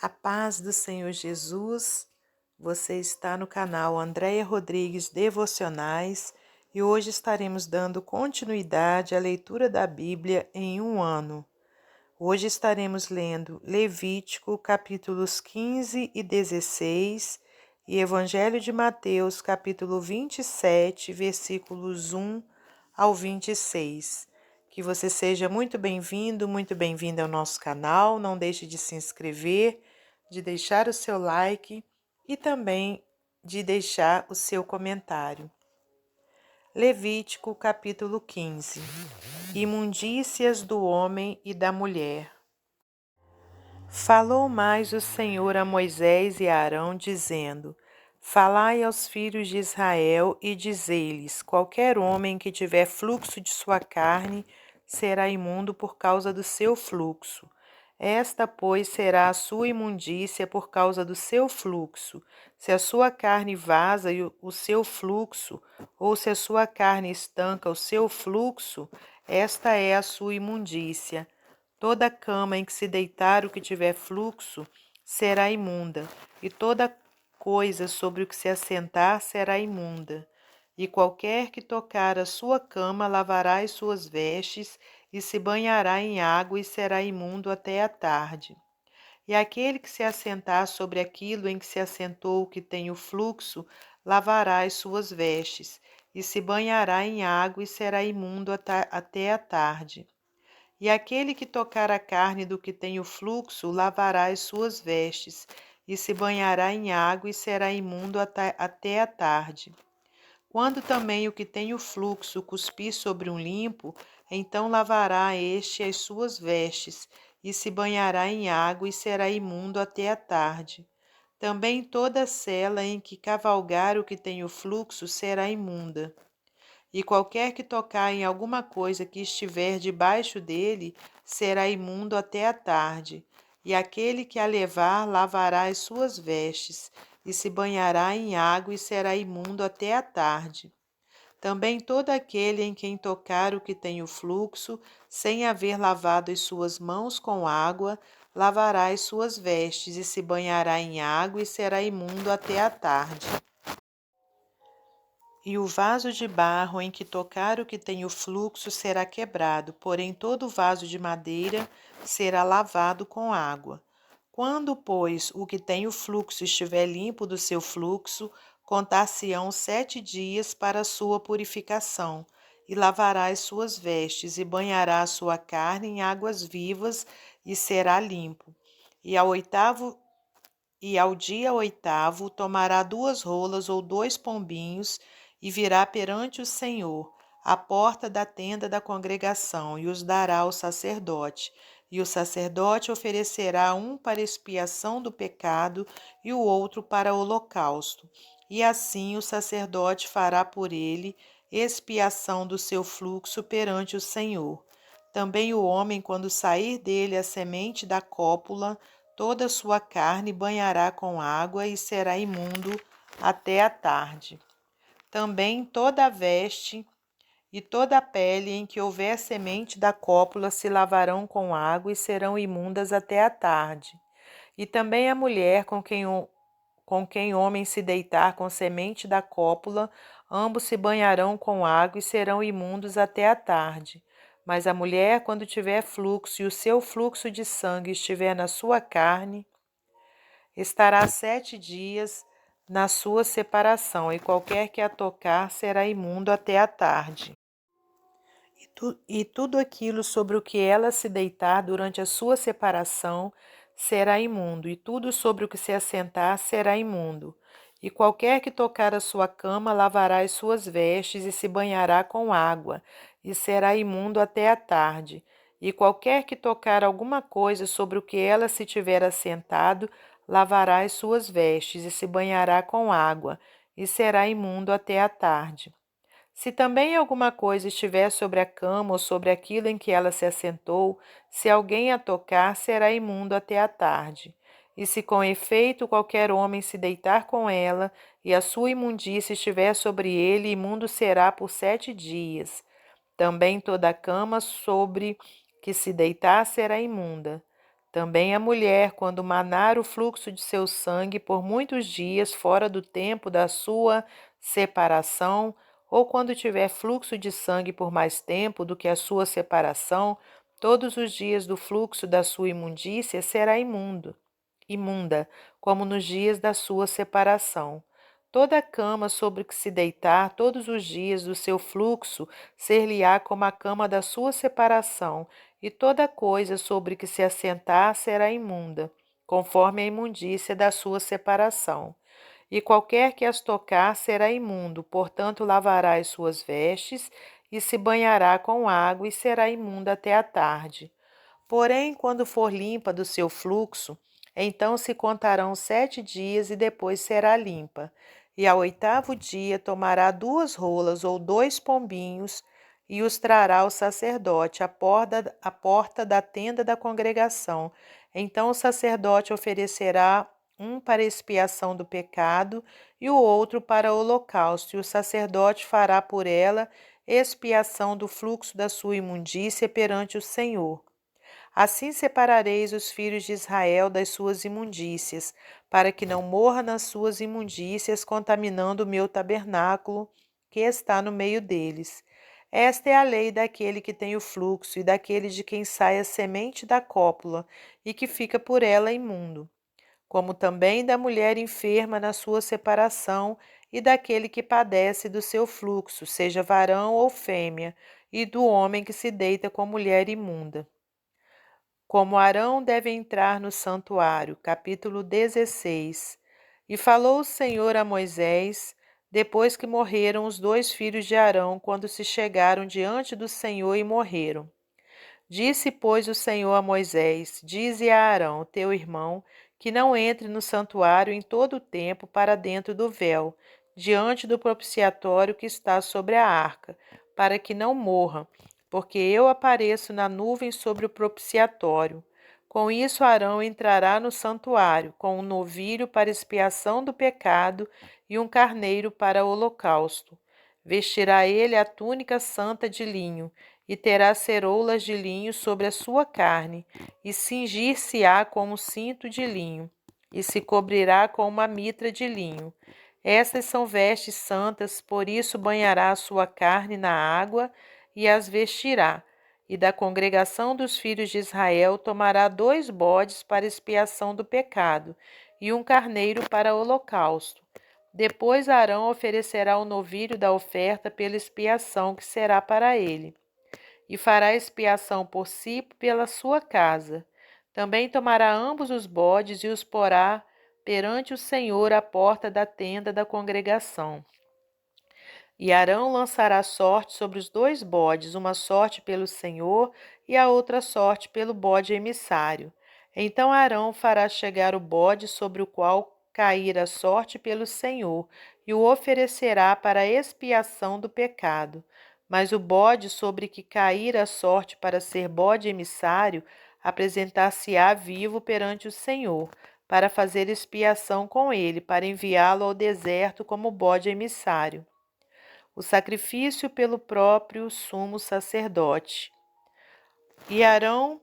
A paz do Senhor Jesus, você está no canal Andréia Rodrigues Devocionais e hoje estaremos dando continuidade à leitura da Bíblia em um ano. Hoje estaremos lendo Levítico, capítulos 15 e 16 e Evangelho de Mateus, capítulo 27, versículos 1 ao 26. Que você seja muito bem-vindo, muito bem-vinda ao nosso canal. Não deixe de se inscrever, de deixar o seu like e também de deixar o seu comentário. Levítico, capítulo 15. Imundícias do homem e da mulher. Falou mais o Senhor a Moisés e a Arão, dizendo: Falai aos filhos de Israel e dizei-lhes: qualquer homem que tiver fluxo de sua carne será imundo por causa do seu fluxo. Esta, pois, será a sua imundícia por causa do seu fluxo. Se a sua carne vaza o seu fluxo, ou se a sua carne estanca o seu fluxo, esta é a sua imundícia. Toda cama em que se deitar o que tiver fluxo será imunda, e toda coisa sobre o que se assentar será imunda. E qualquer que tocar a sua cama lavará as suas vestes, e se banhará em água, e será imundo até a tarde. E aquele que se assentar sobre aquilo em que se assentou o que tem o fluxo, lavará as suas vestes, e se banhará em água, e será imundo até a tarde. E aquele que tocar a carne do que tem o fluxo, lavará as suas vestes, e se banhará em água, e será imundo até a tarde. Quando também o que tem o fluxo cuspir sobre um limpo, então lavará este as suas vestes, e se banhará em água, e será imundo até a tarde. Também toda sela em que cavalgar o que tem o fluxo será imunda. E qualquer que tocar em alguma coisa que estiver debaixo dele será imundo até a tarde. E aquele que a levar lavará as suas vestes, e se banhará em água, e será imundo até a tarde. Também todo aquele em quem tocar o que tem o fluxo, sem haver lavado as suas mãos com água, lavará as suas vestes, e se banhará em água, e será imundo até a tarde. E o vaso de barro em que tocar o que tem o fluxo será quebrado, porém todo vaso de madeira será lavado com água. Quando, pois, o que tem o fluxo estiver limpo do seu fluxo, contar-se-ão 7 dias para a sua purificação, e lavará as suas vestes, e banhará a sua carne em águas vivas, e será limpo. E ao dia 8º tomará 2 rolas ou 2 pombinhos, e virá perante o Senhor, à porta da tenda da congregação, e os dará ao sacerdote. E o sacerdote oferecerá um para expiação do pecado e o outro para holocausto. E assim o sacerdote fará por ele expiação do seu fluxo perante o Senhor. Também o homem, quando sair dele a semente da cópula, toda a sua carne banhará com água, e será imundo até a tarde. Também toda a veste e toda a pele em que houver semente da cópula se lavarão com água, e serão imundas até a tarde. E também a mulher com quem homem se deitar com semente da cópula, ambos se banharão com água, e serão imundos até a tarde. Mas a mulher, quando tiver fluxo, e o seu fluxo de sangue estiver na sua carne, estará 7 dias na sua separação, e qualquer que a tocar será imundo até a tarde. E tudo aquilo sobre o que ela se deitar durante a sua separação será imundo, e tudo sobre o que se assentar será imundo. E qualquer que tocar a sua cama lavará as suas vestes, e se banhará com água, e será imundo até a tarde. E qualquer que tocar alguma coisa sobre o que ela se tiver assentado, lavará as suas vestes, e se banhará com água, e será imundo até a tarde. Se também alguma coisa estiver sobre a cama ou sobre aquilo em que ela se assentou, se alguém a tocar, será imundo até a tarde. E se com efeito qualquer homem se deitar com ela, e a sua imundícia estiver sobre ele, imundo será por 7 dias. Também toda a cama sobre que se deitar será imunda. Também a mulher, quando manar o fluxo de seu sangue por muitos dias fora do tempo da sua separação, ou quando tiver fluxo de sangue por mais tempo do que a sua separação, todos os dias do fluxo da sua imundícia será imunda, como nos dias da sua separação. Toda a cama sobre que se deitar todos os dias do seu fluxo ser-lhe-á como a cama da sua separação, e toda coisa sobre que se assentar será imunda, conforme a imundícia da sua separação. E qualquer que as tocar será imundo, portanto lavará as suas vestes, e se banhará com água, e será imunda até a tarde. Porém, quando for limpa do seu fluxo, então se contarão 7 dias, e depois será limpa. E ao 8º dia tomará 2 rolas ou 2 pombinhos, e os trará ao sacerdote à porta da tenda da congregação. Então o sacerdote oferecerá um para expiação do pecado e o outro para o holocausto, e o sacerdote fará por ela expiação do fluxo da sua imundícia perante o Senhor. Assim separareis os filhos de Israel das suas imundícias, para que não morra nas suas imundícias, contaminando o meu tabernáculo, que está no meio deles. Esta é a lei daquele que tem o fluxo, e daquele de quem sai a semente da cópula, e que fica por ela imundo, como também da mulher enferma na sua separação, e daquele que padece do seu fluxo, seja varão ou fêmea, e do homem que se deita com mulher imunda. Como Arão deve entrar no santuário. Capítulo 16. E falou o Senhor a Moisés, depois que morreram os 2 filhos de Arão, quando se chegaram diante do Senhor e morreram. Disse, pois, o Senhor a Moisés: Dize a Arão, teu irmão, que não entre no santuário em todo o tempo para dentro do véu, diante do propiciatório que está sobre a arca, para que não morra, porque eu apareço na nuvem sobre o propiciatório. Com isso, Arão entrará no santuário, com um novilho para expiação do pecado e um carneiro para holocausto. Vestirá ele a túnica santa de linho, e terá ceroulas de linho sobre a sua carne, e cingir-se-á com um cinto de linho, e se cobrirá com uma mitra de linho. Estas são vestes santas, por isso banhará a sua carne na água e as vestirá. E da congregação dos filhos de Israel tomará 2 bodes para expiação do pecado, e um carneiro para holocausto. Depois Arão oferecerá o novilho da oferta pela expiação que será para ele, e fará expiação por si e pela sua casa. Também tomará ambos os bodes e os porá perante o Senhor à porta da tenda da congregação. E Arão lançará sorte sobre os 2 bodes, uma sorte pelo Senhor e a outra sorte pelo bode emissário. Então Arão fará chegar o bode sobre o qual cair a sorte pelo Senhor, e o oferecerá para a expiação do pecado. Mas o bode sobre que cair a sorte para ser bode emissário, apresentar-se-á vivo perante o Senhor, para fazer expiação com ele, para enviá-lo ao deserto como bode emissário. O sacrifício pelo próprio sumo sacerdote. E Arão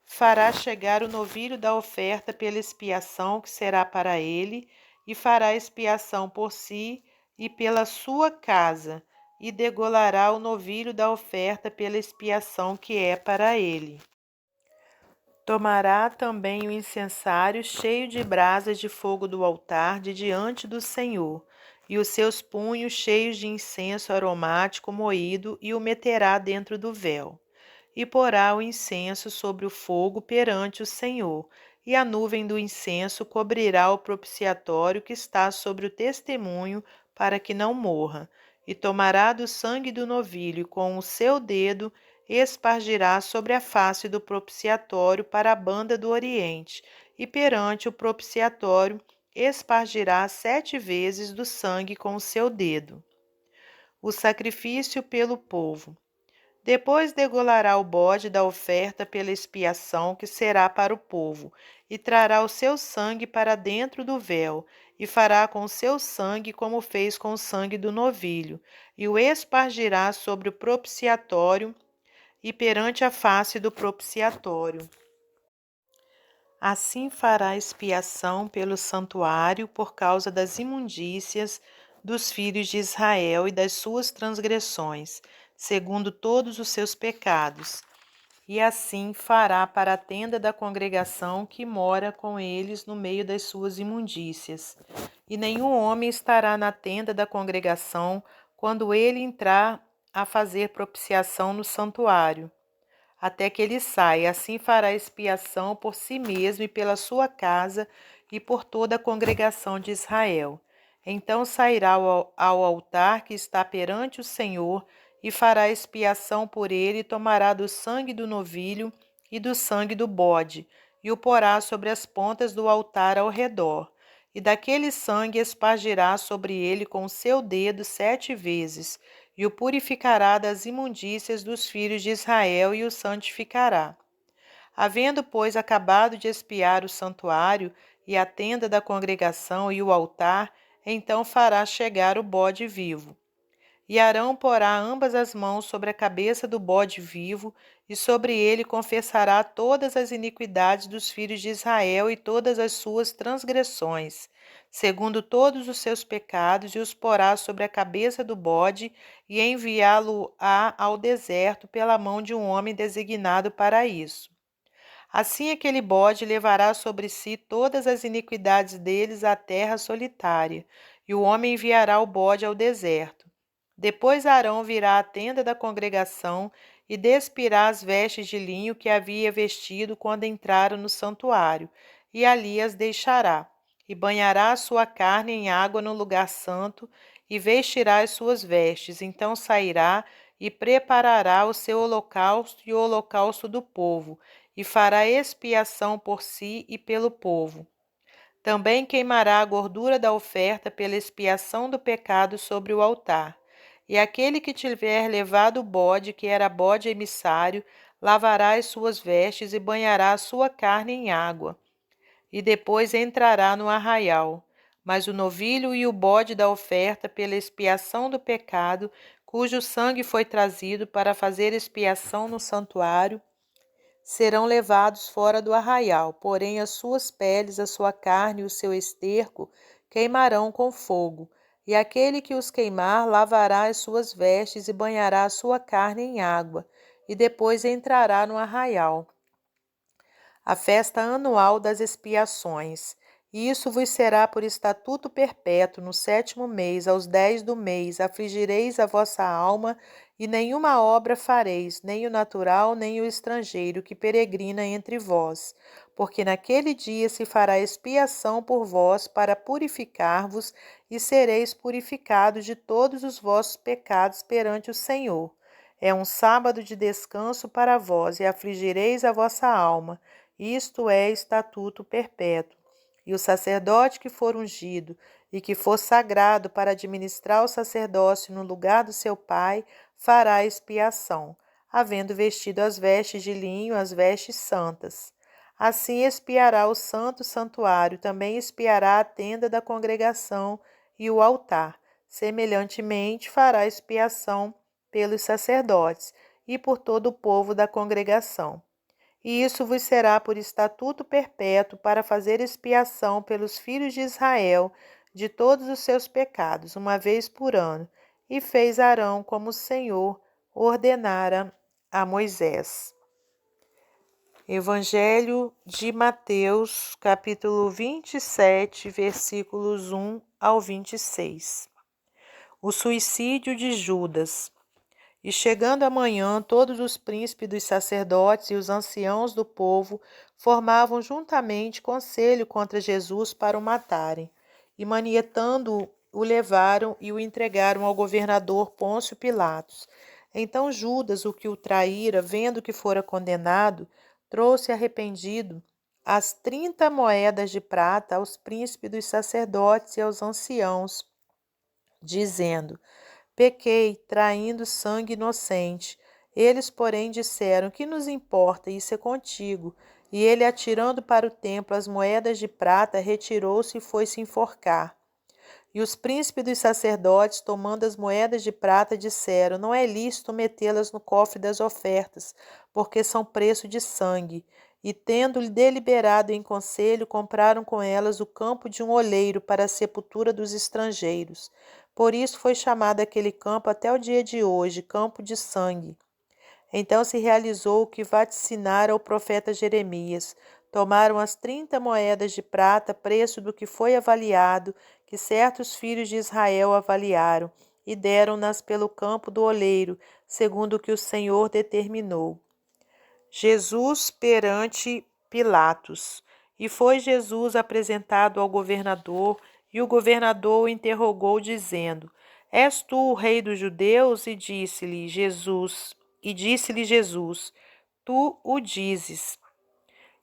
fará chegar o novilho da oferta pela expiação que será para ele, e fará expiação por si e pela sua casa, e degolará o novilho da oferta pela expiação que é para ele. Tomará também o incensário cheio de brasas de fogo do altar de diante do Senhor, e os seus punhos cheios de incenso aromático moído, e o meterá dentro do véu. E porá o incenso sobre o fogo perante o Senhor, e a nuvem do incenso cobrirá o propiciatório que está sobre o testemunho, para que não morra. E tomará do sangue do novilho, e com o seu dedo espargirá sobre a face do propiciatório para a banda do oriente, e perante o propiciatório espargirá 7 vezes do sangue com o seu dedo. O sacrifício pelo povo. Depois degolará o bode da oferta pela expiação que será para o povo, e trará o seu sangue para dentro do véu, e fará com o seu sangue como fez com o sangue do novilho, e o espargirá sobre o propiciatório e perante a face do propiciatório. Assim fará expiação pelo santuário por causa das imundícias dos filhos de Israel e das suas transgressões, segundo todos os seus pecados. E assim fará para a tenda da congregação que mora com eles no meio das suas imundícias. E nenhum homem estará na tenda da congregação quando ele entrar a fazer propiciação no santuário, até que ele saia. Assim fará expiação por si mesmo e pela sua casa e por toda a congregação de Israel. Então sairá ao altar que está perante o Senhor e fará expiação por ele, e tomará do sangue do novilho e do sangue do bode, e o porá sobre as pontas do altar ao redor. E daquele sangue espargirá sobre ele com o seu dedo 7 vezes, e o purificará das imundícias dos filhos de Israel e o santificará. Havendo, pois, acabado de expiar o santuário e a tenda da congregação e o altar, então fará chegar o bode vivo. E Arão porá ambas as mãos sobre a cabeça do bode vivo, e sobre ele confessará todas as iniquidades dos filhos de Israel e todas as suas transgressões, segundo todos os seus pecados, e os porá sobre a cabeça do bode, e enviá-lo-á ao deserto pela mão de um homem designado para isso. Assim aquele bode levará sobre si todas as iniquidades deles à terra solitária, e o homem enviará o bode ao deserto. Depois Arão virá à tenda da congregação e despirá as vestes de linho que havia vestido quando entraram no santuário, e ali as deixará. E banhará a sua carne em água no lugar santo, e vestirá as suas vestes. Então sairá e preparará o seu holocausto e o holocausto do povo, e fará expiação por si e pelo povo. Também queimará a gordura da oferta pela expiação do pecado sobre o altar. E aquele que tiver levado o bode, que era bode emissário, lavará as suas vestes e banhará a sua carne em água, e depois entrará no arraial. Mas o novilho e o bode da oferta pela expiação do pecado, cujo sangue foi trazido para fazer expiação no santuário, serão levados fora do arraial, porém as suas peles, a sua carne e o seu esterco queimarão com fogo. E aquele que os queimar lavará as suas vestes e banhará a sua carne em água, e depois entrará no arraial. A festa anual das expiações. E isso vos será por estatuto perpétuo: no 7º mês, aos 10 do mês, afligireis a vossa alma, e nenhuma obra fareis, nem o natural, nem o estrangeiro, que peregrina entre vós. Porque naquele dia se fará expiação por vós para purificar-vos, e sereis purificados de todos os vossos pecados perante o Senhor. É um sábado de descanso para vós, e afligireis a vossa alma. Isto é estatuto perpétuo. E o sacerdote que for ungido e que for sagrado para administrar o sacerdócio no lugar do seu pai, fará expiação, havendo vestido as vestes de linho, as vestes santas. Assim expiará o santo santuário, também expiará a tenda da congregação e o altar. Semelhantemente fará expiação pelos sacerdotes e por todo o povo da congregação. E isso vos será por estatuto perpétuo para fazer expiação pelos filhos de Israel de todos os seus pecados, uma vez por ano. E fez Arão como o Senhor ordenara a Moisés. Evangelho de Mateus, capítulo 27, versículos 1 ao 26. O suicídio de Judas. E chegando a manhã, todos os príncipes dos sacerdotes e os anciãos do povo formavam juntamente conselho contra Jesus para o matarem. E manietando-o, o levaram e o entregaram ao governador Pôncio Pilatos. Então Judas, o que o traíra, vendo que fora condenado, trouxe arrependido as 30 moedas de prata aos príncipes dos sacerdotes e aos anciãos, dizendo: Pequei, traindo sangue inocente. Eles, porém, disseram: Que nos importa? Isso é contigo. E ele, atirando para o templo as moedas de prata, retirou-se e foi se enforcar. E os príncipes dos sacerdotes, tomando as moedas de prata, disseram: Não é lícito metê-las no cofre das ofertas, porque são preço de sangue. e, tendo-lhe deliberado em conselho, compraram com elas o campo de um oleiro para a sepultura dos estrangeiros. Por isso foi chamado aquele campo até o dia de hoje, campo de sangue. Então se realizou o que vaticinara o profeta Jeremias. Tomaram as 30 moedas de prata, preço do que foi avaliado, que certos filhos de Israel avaliaram, e deram-nas pelo campo do oleiro, segundo o que o Senhor determinou. Jesus perante Pilatos. E foi Jesus apresentado ao governador, e o governador o interrogou, dizendo: És tu o rei dos judeus? E disse-lhe Jesus: Tu o dizes.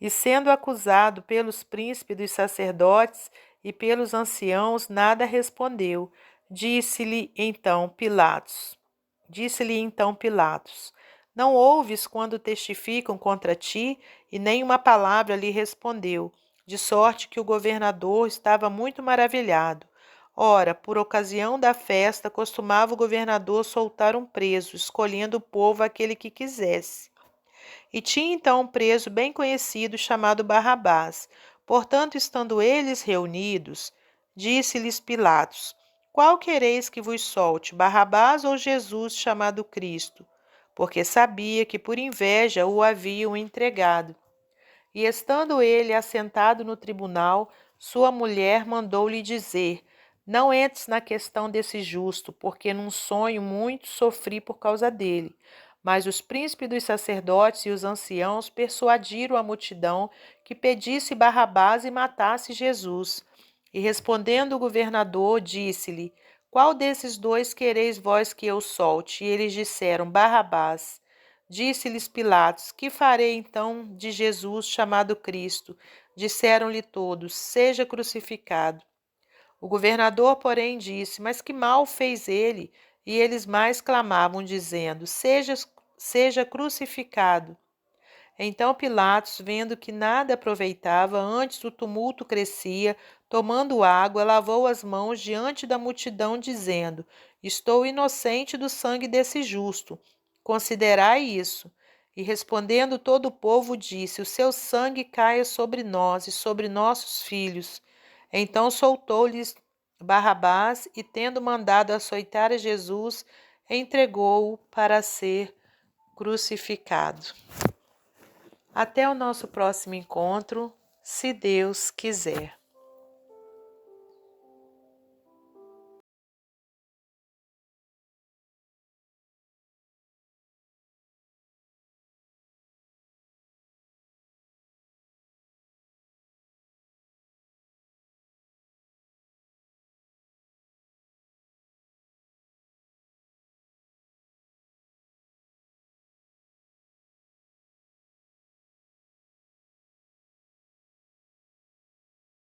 E sendo acusado pelos príncipes dos sacerdotes e pelos anciãos, nada respondeu. Disse-lhe então Pilatos: Não ouves quando testificam contra ti? E nenhuma palavra lhe respondeu, de sorte que o governador estava muito maravilhado. Ora, por ocasião da festa, costumava o governador soltar um preso, escolhendo o povo aquele que quisesse. E tinha então um preso bem conhecido, chamado Barrabás. Portanto, estando eles reunidos, disse-lhes Pilatos: Qual quereis que vos solte, Barrabás ou Jesus, chamado Cristo? Porque sabia que por inveja o haviam entregado. E estando ele assentado no tribunal, sua mulher mandou-lhe dizer: Não entres na questão desse justo, porque num sonho muito sofri por causa dele. Mas os príncipes dos sacerdotes e os anciãos persuadiram a multidão que pedisse Barrabás e matasse Jesus. E respondendo o governador, disse-lhe: Qual desses dois quereis vós que eu solte? E eles disseram: Barrabás. Disse-lhes Pilatos: Que farei então de Jesus, chamado Cristo? Disseram-lhe todos: Seja crucificado. O governador, porém, disse: Mas que mal fez ele? E eles mais clamavam, dizendo: Seja crucificado. Então Pilatos, vendo que nada aproveitava, antes o tumulto crescia, tomando água, lavou as mãos diante da multidão, dizendo: Estou inocente do sangue desse justo. Considerai isso. E respondendo todo o povo, disse: O seu sangue caia sobre nós e sobre nossos filhos. Então soltou-lhes Barrabás e, tendo mandado açoitar a Jesus, entregou-o para ser crucificado. Até o nosso próximo encontro, se Deus quiser.